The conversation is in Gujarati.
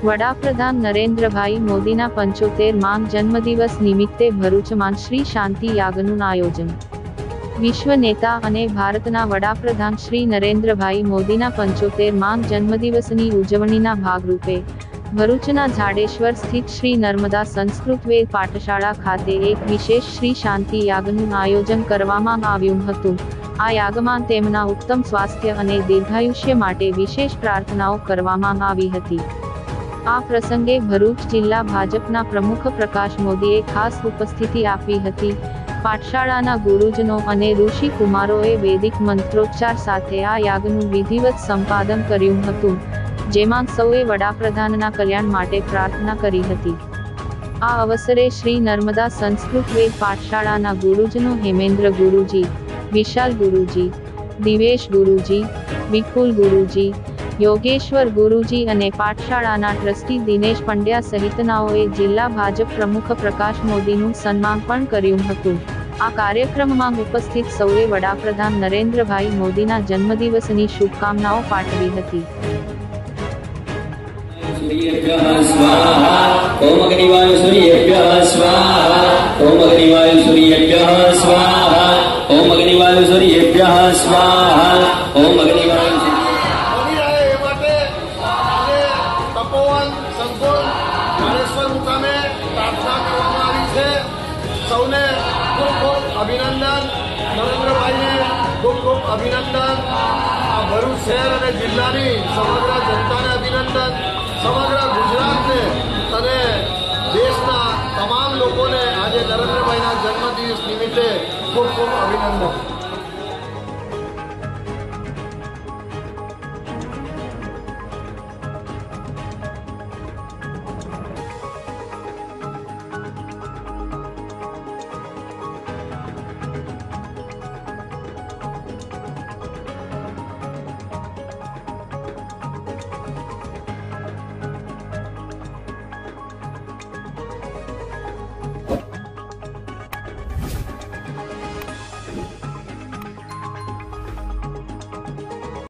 વડાપ્રધાન નરેન્દ્રભાઈ મોદીના 75માં જન્મદિવસ નિમિત્તે ભરૂચમાં શ્રી શાંતિ યાગનું આયોજન। વિશ્વ નેતા અને ભારતના વડાપ્રધાન શ્રી નરેન્દ્રભાઈ મોદીના 75માં જન્મદિવસની ઉજવણીના ભાગરૂપે ભરૂચના ઝાડેશ્વર સ્થિત શ્રી નર્મદા સંસ્કૃત વેદ પાઠશાળા ખાતે એક વિશેષ શ્રી શાંતિ યાગનું આયોજન કરવામાં આવ્યું હતું। આ યાગમાં તેમના ઉત્તમ સ્વાસ્થ્ય અને દીર્ઘાયુષ્ય માટે વિશેષ પ્રાર્થનાઓ કરવામાં આવી હતી। આ પ્રસંગે ભરૂચ જિલ્લા ભાજપના પ્રમુખ પ્રકાશ મોદીએ ખાસ ઉપસ્થિતિ આપી હતી। પાઠશાળાના ગુરુજનો અને ઋષિ કુમારોએ વૈદિક મંત્રોચ્ચાર સાથે આ યાગનું વિધિવત સંપાદન કર્યું હતું, જેમાં સૌએ વડાપ્રધાનના કલ્યાણ માટે પ્રાર્થના કરી હતી। આ અવસરે શ્રી નર્મદા સંસ્કૃત વેદ પાઠશાળાના ગુરુજનો હેમેન્દ્ર ગુરુજી, વિશાલ ગુરુજી, દિવેશ ગુરુજી, વિપુલ ગુરુજી, યોગેશ્વર ગુરુજી અને પાઠશાળાના ટ્રસ્ટી દિનેશ પંડ્યા સહિતનાઓએ જિલ્લા ભાજપ પ્રમુખ પ્રકાશ મોદીનું સન્માન પણ કર્યું હતું। આ કાર્યક્રમમાં ઉપસ્થિત સૌએ વડાપ્રધાન નરેન્દ્રભાઈ મોદીના જન્મદિવસની શુભકામનાઓ પાઠવી હતી। ओम अग्निवाय सूर्येभ्यः स्वाहा। ओम अग्निवाय सूर्येभ्यः स्वाहा। ओम अग्निवाय सूर्येभ्यः स्वाहा। ओम अग्निवाय तपोवन संकुल ઝાડેશ્વર મુકામે પ્રાર્થના કરવામાં આવી છે। સૌને ખૂબ ખૂબ અભિનંદન। નરેન્દ્રભાઈને ખૂબ ખૂબ અભિનંદન। આ ભરૂચ શહેર અને જિલ્લાની સમગ્ર જનતાને અભિનંદન। સમગ્ર ગુજરાતને અને દેશના તમામ લોકોને આજે નરેન્દ્રભાઈના જન્મદિવસ નિમિત્તે ખૂબ ખૂબ અભિનંદન।